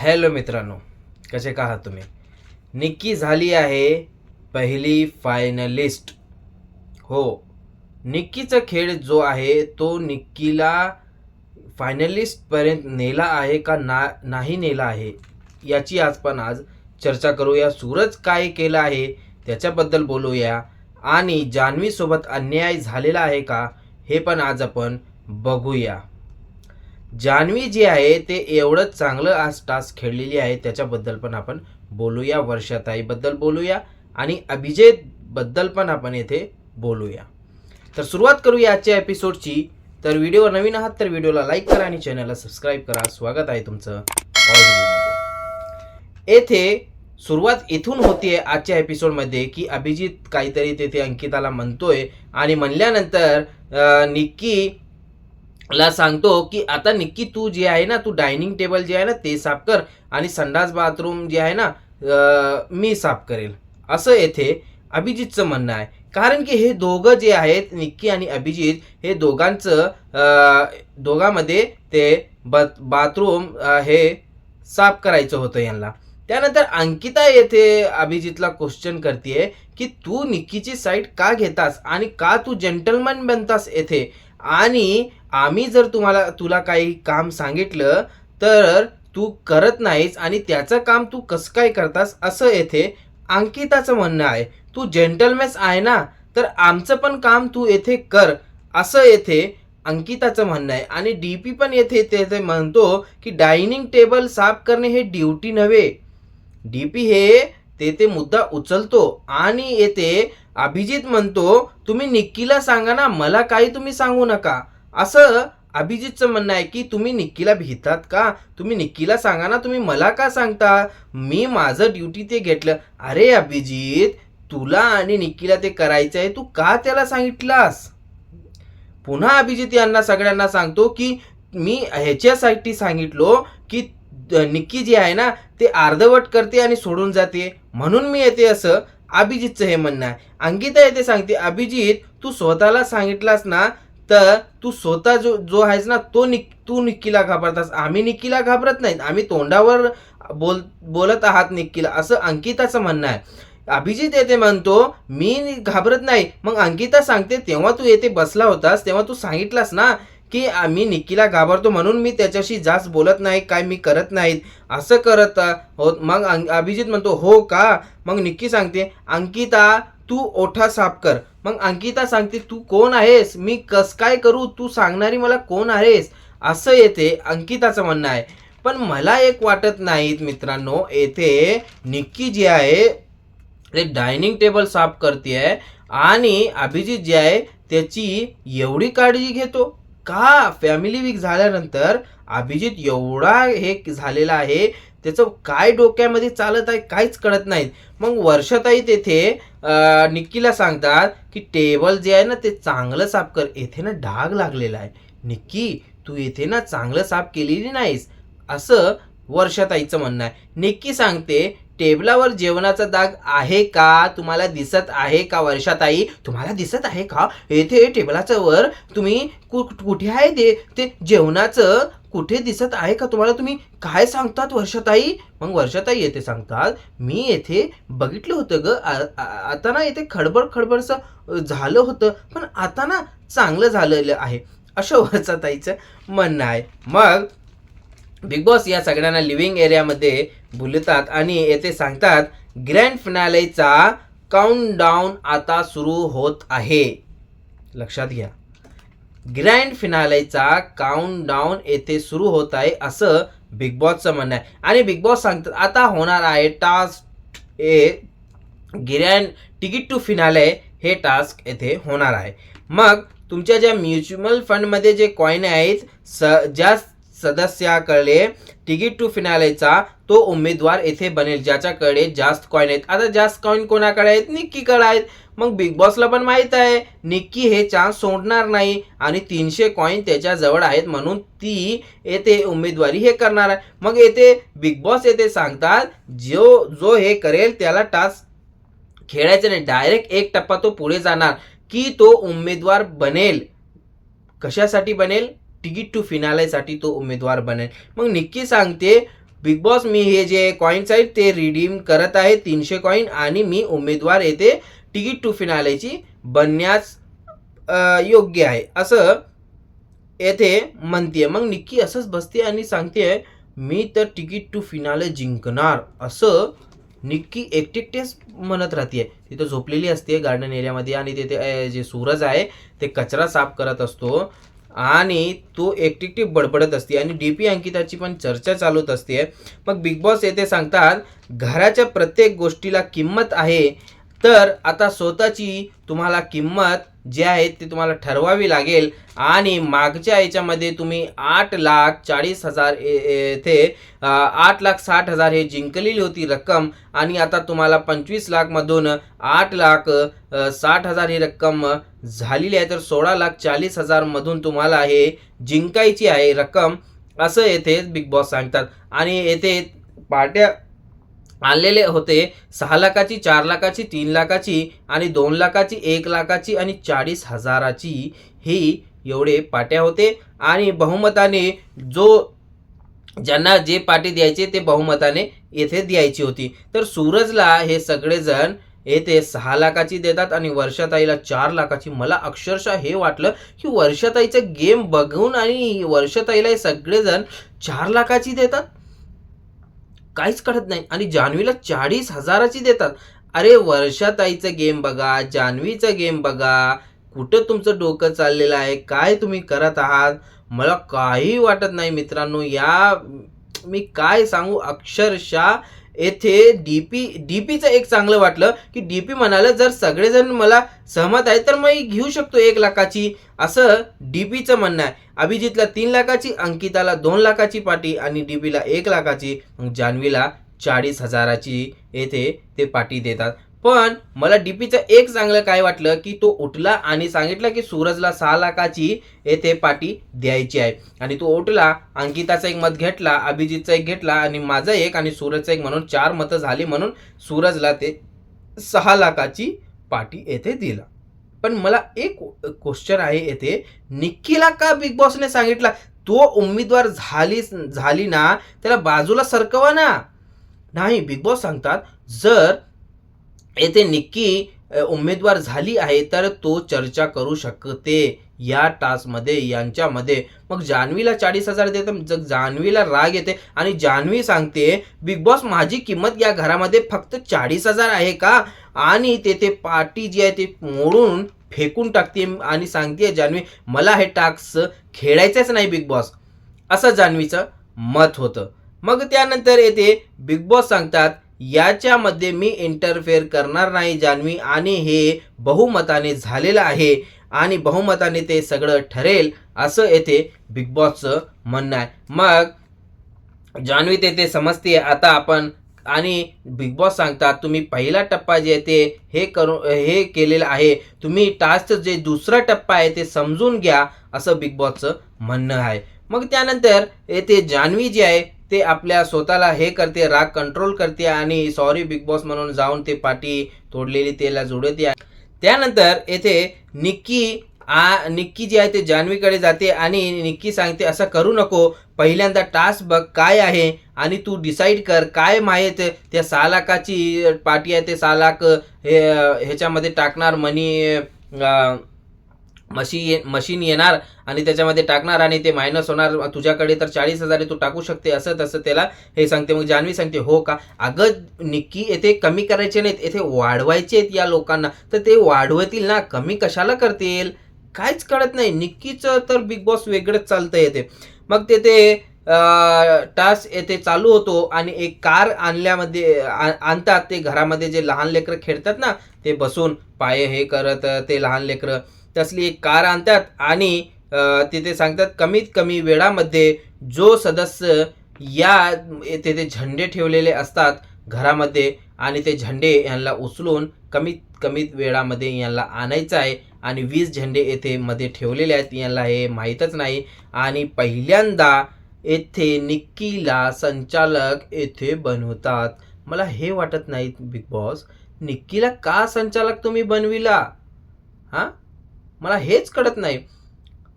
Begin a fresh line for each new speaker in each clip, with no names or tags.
Hello मित्रांनो, कसे का आहात तुम्ही? निक्की झाली आहे पहिली फायनलिस्ट. हो, निक्कीचा खेळ जो आहे तो निक्कीला फायनलिस्टपर्यंत नेला आहे का नाही नेला आहे, याची आज चर्चा करूया. सूरज काय केलं आहे त्याच्याबद्दल बोलूया आणि जान्हवीसोबत अन्याय झालेला आहे का हे पण आज आपण बघूया. जान्हवी जी आहे ते एवढं चांगलं आज टास्क खेळलेली आहे त्याच्याबद्दल पण आपण बोलूया. वर्षाताईबद्दल बोलूया आणि अभिजितबद्दल पण आपण येथे बोलूया. तर सुरुवात करूया आजच्या एपिसोडची. तर व्हिडिओवर नवीन आहात तर व्हिडिओला लाईक करा आणि चॅनलला सबस्क्राईब करा. स्वागत आहे तुमचं ऑलरेडी. येथे सुरुवात इथून होतीये आजच्या एपिसोडमध्ये की अभिजित काहीतरी तेथे अंकिताला म्हणतोय आणि म्हणल्यानंतर निक्की ला सांगतो की आता निक्की तू जे आहे ना, तू डायनिंग टेबल जे आहे ना ते साफ कर आणि संडास बाथरूम जे आहे ना मी साफ करेल, असं येथे अभिजितचं म्हणणं आहे. कारण की हे दोघं जे आहेत निक्की आणि अभिजित हे दोघांमध्ये ते बाथरूम हे साफ करायचं होतं यांना. त्यानंतर अंकिता येथे अभिजितला क्वेश्चन करते की तू निक्कीची साईड का घेतास आणि का तू जेंटलमॅन बनतास येथे, आणि आम्ही जर तुला काही काम सांगितलं तर तू करत नाहीस आणि त्याचं काम तू कसं काय करतास, असं येथे अंकिताचं म्हणणं आहे. तू जेंटलमॅन आहे ना, तर आमचं पण काम तू येथे कर, असं येथे अंकिताचं म्हणणं आहे. आणि डीपी पण येथे म्हणतो की डायनिंग टेबल साफ करणे हे ड्युटी नव्हे. डीपी हे ते मुद्दा उचलतो आणि येथे अभिजित म्हणतो तुम्ही निक्कीला सांगा ना, मला काही तुम्ही सांगू नका, असं अभिजितचं म्हणणं आहे. की तुम्ही निक्कीला भीतात का? तुम्ही निक्कीला सांगा ना, तुम्ही मला का सांगता? मी माझं ड्युटी ते घेतलं. अरे अभिजित, तुला आणि निक्कीला ते करायचं आहे, तू का त्याला सांगितलास? पुन्हा अभिजित यांना सगळ्यांना सांगतो की मी ह्याच्यासाठी सांगितलो की निक्की जी आहे ना ते अर्धवट करते आणि सोडून जाते, म्हणून मी येते, असं अभिजितचं हे म्हणणं आहे. अंकिता येते सांगते अभिजित तू स्वतःला सांगितलास ना, तर तू स्वतः जो आहेस ना तू निक्कीला घाबरतास. आम्ही निक्कीला घाबरत नाहीत, आम्ही तोंडावर बोलत आहात निक्कीला, असं अंकिताचं म्हणणं आहे. अभिजित येते म्हणतो मी घाबरत नाही. मग अंकिता सांगते तेव्हा तू येथे बसला होतास तेव्हा तू सांगितलास ना की आम्ही निक्कीला घाबरतो म्हणून मी त्याच्याशी जास्त बोलत नाही, काय मी करत नाहीत, असं करत हो. मग अभिजित म्हणतो हो का? मग निक्की सांगते अंकिता तू ओठा साफ कर. मग अंकिता सांगते तू कोण आहेस, मी कस काय करू, तू सांगणारी मला कोण आहेस, असं येते अंकिताचं म्हणणं आहे. पण मला एक वाटत नाहीत मित्रांनो, येथे निक्की जी आहे ते डायनिंग टेबल साफ करते आहे आणि अभिजित जे आहे त्याची एवढी काळजी घेतो का? फॅमिली वीक झाल्यानंतर अभिजित एवढा हे झालेला आहे, त्याचं काय डोक्यामध्ये चालत आहे काहीच कळत नाही. मग वर्षाताई तेथे निक्कीला सांगतात की टेबल जे आहे ना ते चांगलं साफ कर, येथे ना डाग लागलेला आहे. निक्की तू येथे ना चांगलं साफ केलेली नाहीस, असं वर्षाताईचं म्हणणं आहे. निक्की सांगते टेबलावर जेवणाचा दाग आहे का, तुम्हाला दिसत आहे का? वर्षाताई तुम्हाला दिसत आहे का? येथे टेबलाचं वर तुम्ही कुठे आहे ते जेवणाचं कुठे दिसत आहे का तुम्हाला? तुम्ही काय सांगतात वर्षाताई? मग वर्षाताई येथे सांगतात मी येथे बघितलं होतं ग, आता ना येथे खडबडसं झालं होतं, पण आता ना चांगलं झालेलं आहे, असं वर्षाताईचं म्हणणं आहे. मग बिग बॉस या सगळ्यांना लिव्हिंग एरियामध्ये बोलतात आणि येथे सांगतात ग्रँड फिनालेचा काउंटडाऊन आता सुरू होत आहे. लक्षात घ्या, ग्रँड फिनालेचा काउंटडाऊन येथे सुरू होत आहे, असं बिग बॉसचं म्हणणं आहे. आणि बिग बॉस सांगतात आता होणार आहे task grand ticket to finale, हे टास्क येथे होणार आहे. मग तुमच्या ज्या म्युच्युअल फंडमध्ये जे कॉईन आहेत ज्या सदस्याकडे तिकीट टू फिनालेचा तो उमेदवार येथे बनेल ज्याच्याकडे जास्त कॉईन आहेत. आता जास्त कॉईन कोणाकडे आहेत? निक्कीकडे आहेत. मग बिग बॉसला पण माहित आहे निक्की हे चान्स सोडणार नाही आणि 300 कॉईन त्याच्याजवळ आहेत, म्हणून ती येथे उमेदवारी हे करणार आहे. मग येथे बिग बॉस येथे सांगतात जो हे करेल त्याला टास्क खेळायचं नाही, डायरेक्ट एक टप्पा तो पुढे जाणार की तो उमेदवार बनेल. कशासाठी बनेल? तिकीट टू फिनालेसाठी तो उमेदवार बनेल. मग निक्की सांगते बिग बॉस मी हे जे कॉईन्स आहेत ते रिडीम करत आहे 300 कॉईन आणि मी उमेदवार येथे तिकीट टू फिनालेची बनण्यास योग्य आहे असं येथे म्हणते. मग निक्की असंच बसते आणि सांगते मी तर तिकीट टू फिनाले जिंकणार असं निक्की एकटेच म्हणत राहते. तिथं झोपलेली असते गार्डन एरियामध्ये आणि तिथे जे सूरज आहे ते कचरा साफ करत असतो आणि तो एकटी बडबडत असते आणि डीपी अंकिताची पण चर्चा चालूच असते. मग बिग बॉस येथे सांगतात घराच्या प्रत्येक गोष्टीला किंमत आहे, तर आता स्वतःची तुम्हाला किंमत जे आहे ते तुम्हाला ठरवावी लागेल. आणि मागच्या याच्यामध्ये तुम्ही 8,40,000 येथे 8,60,000 हे जिंकलेली होती रक्कम आणि आता तुम्हाला 25 लाखमधून 8,60,000 ही रक्कम झालेली आहे, तर 16,40,000 मधून तुम्हाला हे जिंकायची आहे रक्कम असं येथे बिग बॉस सांगतात. आणि येथे पार्ट्या आणलेले होते 6 लाखाची, 4 लाखाची, 3 लाखाची आणि 2 लाखाची, 1 लाखाची आणि 40,000ची ही एवढे पाट्या होते. आणि बहुमताने ज्यांना जे पाटी द्यायचे ते बहुमताने येथे द्यायची होती. तर सूरजला हे सगळेजण येथे 6 लाखाची देतात आणि वर्षाताईला 4 लाखाची. मला अक्षरशः हे वाटलं की वर्षाताईचं गेम बघून आणि वर्षाताईला हे सगळेजण 4 लाखाची देतात, काहीच कळत नाही. आणि जान्हवीला 40,000ची देतात. अरे वर्षाताईचं गेम बघा, जान्हवीचं गेम बघा, कुठं तुमचं डोकं चाललेलं आहे, काय तुम्ही करत आहात, मला काही वाटत नाही मित्रांनो. मी काय सांगू अक्षरशः येथे डीपीचं एक चांगलं वाटलं की डीपी म्हणाले जर सगळेजण मला सहमत आहे तर मी घेऊ शकतो 1 लाखाची असं डीपीचं म्हणणं आहे. अभिजितला 3 लाखाची, अंकिताला 2 लाखाची पाटी आणि डीपीला 1 लाखाची, मग जान्हवीला 40,000ची येथे ते पाटी देतात. पण मला डीपीचं एक चांगलं काय वाटलं की तो उठला आणि सांगितलं की सूरजला 6 लाखाची येथे पाटी द्यायची आहे आणि तो उठला, अंकिताचं एक मत घेतला, अभिजितचं एक घेतला आणि माझं एक आणि सूरजचं एक म्हणून 4 मतं झाली म्हणून सूरजला ते 6 लाखाची पाटी येथे दिला. पण मला एक क्वेश्चन आहे येथे, निक्कीला का बिग बॉसने सांगितला तो उमेदवार झाली ना त्याला बाजूला सरकवा ना. नाही, बिग बॉस सांगतात जर येथे निक्की उमेदवार झाली आहे तर तो चर्चा करू शकते या टास्कमध्ये यांच्यामध्ये. मग जान्हवीला 40,000 देते, जर जान्हवीला राग येते आणि जान्हवी सांगते बिग बॉस माझी किंमत या घरामध्ये फक्त 40,000 आहे का, आणि ते पाटी जी आहे ते मोडून फेकून टाकते आणि सांगते जान्हवी मला हे टास्क खेळायचंच नाही बिग बॉस, असं जान्हवीचं मत होतं. मग त्यानंतर येते बिग बॉस सांगतात याच्यामध्ये मी इंटरफेअर करणार नाही जान्हवी आणि हे बहुमताने झालेलं आहे आणि बहुमताने ते सगळं ठरेल असं येथे बिग बॉसचं म्हणणं आहे. मग जान्हवी ते समजते आता आपण, आणि बिग बॉस सांगतात तुम्ही पहिला टप्पा जे आहे ते हे केलेलं आहे, तुम्ही टास्कचं जे दुसरा टप्पा आहे ते समजून घ्या असं बिग बॉसचं म्हणणं आहे. मग त्यानंतर येथे जान्हवी जी आहे ते आपल्या स्वतःला हे करते, राग कंट्रोल करते आणि सॉरी बिग बॉस म्हणून जाऊन ते पाटी तोडलेली त्याला जोडते. त्यानंतर येथे निक्की जी आहे ते जान्हवीकडे जाते आणि निक्की सांगते असं करू नको, पहिल्यांदा टास्क बघ काय आहे आणि तू डिसाईड कर काय माहीत. त्या 6 लाखाची पाटी आहे ते 6 लाख ह्याच्यामध्ये टाकणार, मशीन येणार आणि त्याच्यामध्ये टाकणार आणि ते मायनस होणार, तुझ्याकडे तर 40,000 तू टाकू शकते असं तसं त्याला हे सांगते. मग जान्हवी सांगते हो का, अगं निक्की येथे कमी करायचे नाहीत, येथे वाढवायचे आहेत या लोकांना, तर ते वाढवतील ना, कमी कशाला करतील, काहीच कळत नाही. निक्कीचं तर बिग बॉस वेगळंच चालतं येते. मग ते टास्क येथे चालू होतो आणि एक कार आणतात, ते घरामध्ये जे लहान लेकरं खेळतात ना ते बसून पाय हे करत ते लहान लेकरं, तसली एक कार आणतात आणि तिथे सांगतात कमीत कमी वेळामध्ये जो सदस्य या तिथे झेंडे ठेवलेले असतात घरामध्ये आणि ते झेंडे यांना उचलून कमीत कमी वेळामध्ये यांना आणायचं आहे आणि 20 झेंडे येथे मध्ये ठेवलेले आहेत, यांना हे माहीतच नाही. आणि पहिल्यांदा येथे निक्कीला संचालक येथे बनवतात. मला हे वाटत नाही बिग बॉस निक्कीला का संचालक तुम्ही बनविला, हां मला हेच कळत नाही.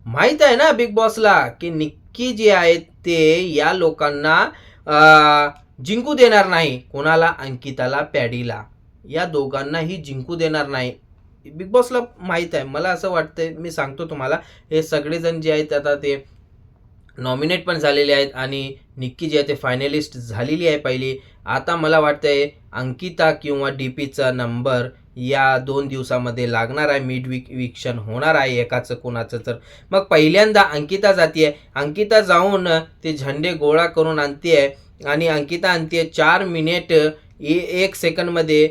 माहीत आहे ना बिग बॉसला की निक्की जी आहे ते या लोकांना जिंकू देणार नाही. कोणाला? अंकिताला, पॅडीला. या दोघांनाही जिंकू देणार नाही. बिग बॉसला माहीत आहे. मला असं वाटतंय, मी सांगतो तुम्हाला, हे सगळेजण जे आहेत आता ते नॉमिनेट पण झालेले आहेत आणि निक्की जी आहे ते फायनलिस्ट झालेली आहे पहिली. आता मला वाटतंय अंकिता किंवा डीपीचा नंबर या 2 दिवसामध्ये लागणार आहे. मिड विक्शन होणार आहे एकाचं कोणाचं. तर मग पहिल्यांदा अंकिता जाते आहे. अंकिता जाऊन ते झंडे गोळा करून आणते आहे आणि अंकिता आणते 4 मिनिट 1 सेकंडमध्ये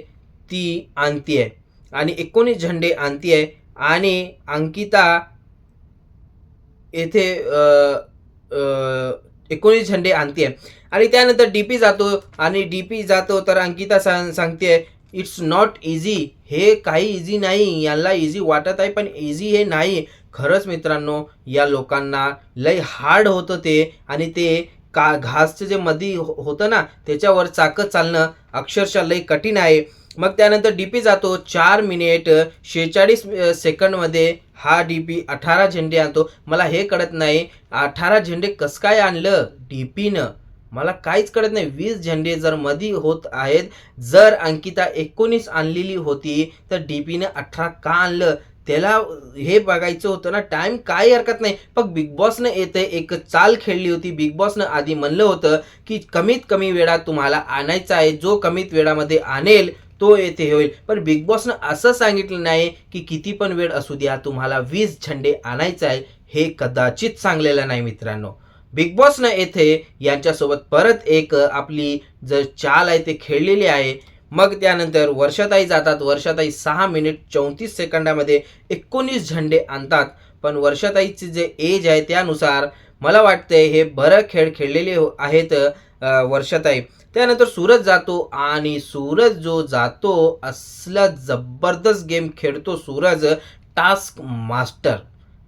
ती आणते आहे आणि 19 झंडे आणते आहे. आणि अंकिता येथे 19 झंडे आणते आणि त्यानंतर डीपी जातो आणि डीपी जातो तर अंकिता सांगते इट्स नॉट इझी. हे काही इझी नाही. यांना इझी वाटत आहे पण इझी हे नाही. खरंच मित्रांनो, या लोकांना लय हार्ड होतं ते. आणि ते घासचं जे मध्ये होतं ना त्याच्यावर चाकं चालणं अक्षरशः लय कठीण आहे. मग त्यानंतर डीपी जातो 4 मिनिट 46 सेकंडमध्ये हा डीपी 18 झेंडे आणतो. मला हे कळत नाही 18 झेंडे कसं काय आणलं डीपीनं, मला काहीच कळत नाही. 20 झेंडे जर मध्ये होत आहेत, जर अंकिता 19 आणलेली होती तर डीपीनं 18 का आणलं त्याला हे बघायचं होतं ना. टाइम काही हरकत नाही, पण बिग बॉसनं येते एक चाल खेळली होती. बिग बॉसनं आधी म्हणलं होतं की कमीत कमी वेळात तुम्हाला आणायचं आहे, जो कमीत वेळामध्ये आणेल तो येथे होईल. पण बिग बॉसनं असं सांगितलं नाही की किती पण वेळ असू द्या तुम्हाला 20 झेंडे आणायचं आहे. हे कदाचित सांगलेलं नाही मित्रांनो. बिग बॉसनं येथे यांच्यासोबत परत एक आपली जर चाल आहे ते खेळलेली आहे. मग त्यानंतर वर्षाताई जातात. वर्षाताई 6 मिनिट 34 सेकंदामध्ये 19 झेंडे आणतात. पण वर्षाताईची जे एज आहे त्यानुसार मला वाटतंय हे बरं खेळ खेळलेले आहेत वर्षाताई. त्यानंतर सूरज जातो आणि सूरज जो जातो असला जबरदस्त गेम खेळतो सूरज, टास्क मास्टर.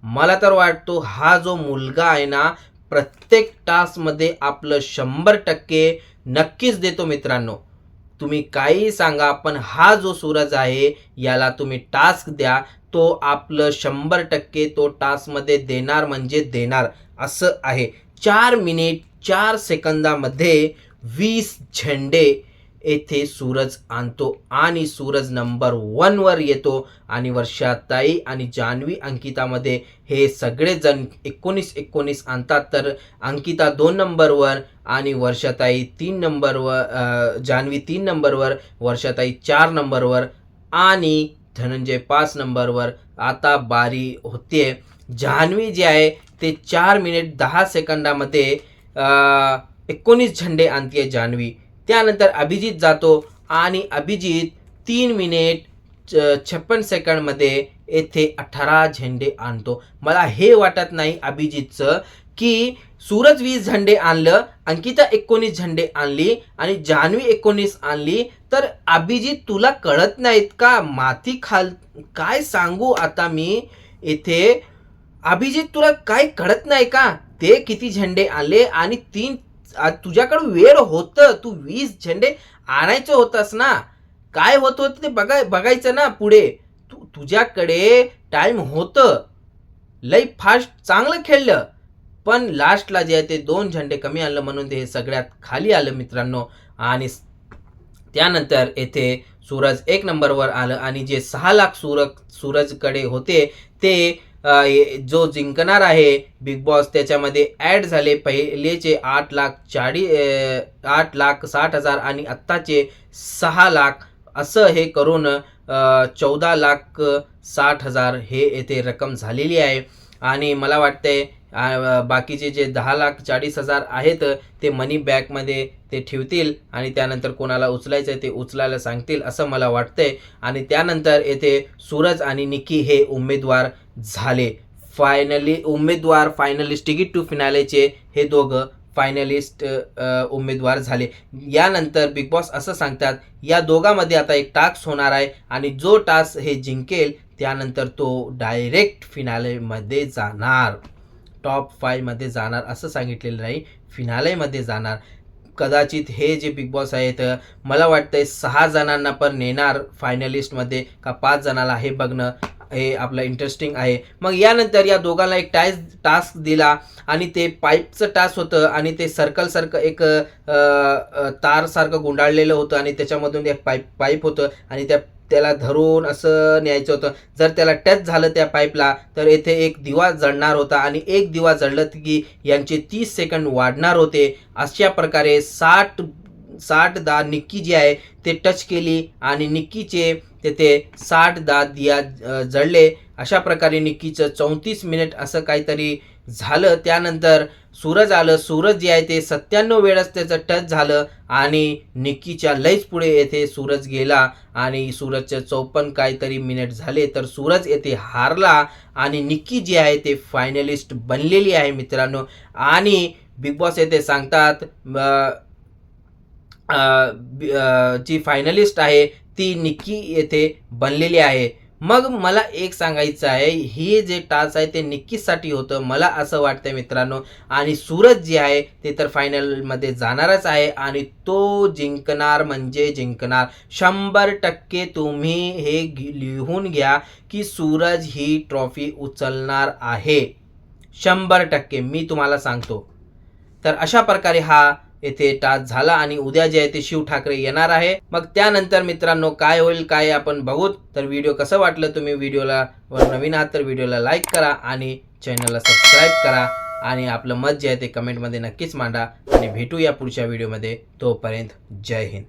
मला तर वाटतो हा जो मुलगा आहे ना प्रत्येक टास्कमध्ये आपलं 100% नक्कीच देतो मित्रांनो. तुम्ही काही सांगा पण हा जो सूरज आहे याला तुम्ही टास्क द्या, तो आपलं 100% तो टास्कमध्ये देणार म्हणजे देणार असं आहे. 4 मिनिट 4 सेकंदामध्ये 20 झेंडे येथे सूरज आणतो आणि सूरज नंबर 1 वर येतो. आणि वर्षाताई आणि जान्हवी अंकितामध्ये हे सगळेजण 19 आणतात. तर अंकिता 2 नंबरवर आणि वर्षाताई 3 नंबरवर, जान्हवी 3 नंबरवर, वर्षाताई 4 नंबरवर आणि धनंजय 5 नंबरवर. आता बारी होते जान्हवी जे आहे ते 4 मिनिट 10 सेकंदामध्ये 19 झेंडे आणते जान्हवी. त्यानंतर अभिजित जातो आणि अभिजित 3 मिनिट 56 सेकंडमध्ये येथे 18 झेंडे आणतो. मला हे वाटत नाही अभिजितचं की सूरज 20 झेंडे आणलं, अंकिता 19 झेंडे आणली आणि जान्हवी 19 आणली, तर अभिजित तुला कळत नाहीत का माती खाल. काय सांगू आता मी येथे, अभिजित तुला काय कळत नाही का ते किती झेंडे आणले आणि 3 तुझ्याकडे वेळ होतं, तू 20 झेंडे आणायचं होतंस ना. काय होत होतं ते बघायचं ना पुढे. तुझ्याकडे टाइम होतं, लई फास्ट चांगलं खेळलं, पण लास्टला जे आहे ते 2 झेंडे कमी आणलं म्हणून ते सगळ्यात खाली आलं मित्रांनो. आणि त्यानंतर येथे सूरज 1 नंबरवर आलं आणि जे 6 लाख सूरजकडे होते ते जो जिंकणार आहे बिग बॉस त्याच्यामध्ये ॲड झाले. पहिलेचे 8,60,000 आणि आत्ताचे 6 लाख, असं हे करून 14,60,000 हे येथे रक्कम झालेली आहे. आणि मला वाटतंय बाकीचे जे 10,40,000 आहेत ते मनी बॅगमध्ये ते ठेवतील आणि त्यानंतर कोणाला उचलायचं आहे ते उचलायला सांगतील असं मला वाटतंय. आणि त्यानंतर येथे सूरज आणि निक्की हे उमेदवार झाले. फायनलिस्ट तिकीट टू फिनालेचे हे दोघं फायनलिस्ट उमेदवार झाले. यानंतर बिग बॉस असं सांगतात या दोघांमध्ये आता एक टास्क होणार आहे आणि जो टास्क हे जिंकेल त्यानंतर तो डायरेक्ट फिनालेमध्ये जाणार, टॉप 5 मध्ये जाणार असं सांगितलेलं नाही, फिनालेमध्ये जाणार. कदाचित हे जे बिग बॉस आहेत मला वाटतंय 6 जणांना पण नेणार फायनलिस्टमध्ये का 5 जणाला हे बघणं हे आपलं इंटरेस्टिंग आहे. मग यानंतर या दोघांना एक टास्क दिला आणि ते पाईपचं टास्क होतं आणि ते सर्कलसारखं एक तारसारखं गुंडाळलेलं होतं आणि त्याच्यामधून एक पाईप होतं आणि त्याला धरून असं न्यायचं होतं. जर त्याला टच झालं त्या पाईपला तर येथे एक दिवा जळणार होता आणि एक दिवा जळलं की यांचे 30 सेकंद वाढणार होते. अशा प्रकारे 60दा निक्की जी आहे ते टच केली आणि निक्कीचे तेथे 60दा दिया जळले. अशा प्रकारे निक्कीचं 34 मिनिट असं काहीतरी झालं. त्यानंतर सूरज आलं. सूरज जे आहे ते 97 वेळेस त्याचं टच झालं आणि निक्कीच्या लयच पुढे येथे सूरज गेला आणि सूरजचे 54 काहीतरी मिनिट झाले. तर सूरज येथे हारला आणि निक्की जी आहे ते फायनलिस्ट बनलेली आहे मित्रांनो. आणि बिग बॉस येथे सांगतात जी फायनलिस्ट आहे ती निक्की येथे बनलेली आहे. मग मला एक सांगायचं आहे, हे जे टास्क आहे ते निक्कीसाठी होतं मला असं वाटतंय मित्रांनो. आणि सूरज जे आहे ते तर फायनलमध्ये जाणारच आहे आणि तो जिंकणार म्हणजे जिंकणार. 100% तुम्ही हे लिहून घ्या की सूरज ही ट्रॉफी उचलणार आहे. 100% मी तुम्हाला सांगतो. तर अशा प्रकारे हा येथे टास्क झाला आणि उद्या जे आहे ते शिव ठाकरे येणार आहे. मग त्यानंतर मित्रांनो काय होईल काय आपण बघूत. तर व्हिडिओ कसं वाटलं, तुम्ही व्हिडिओला नवीन आहात तर व्हिडिओला लाईक करा आणि चॅनलला सबस्क्राईब करा आणि आपलं मत जे आहे ते कमेंटमध्ये नक्कीच मांडा आणि भेटूया पुढच्या व्हिडिओमध्ये. तोपर्यंत जय हिंद.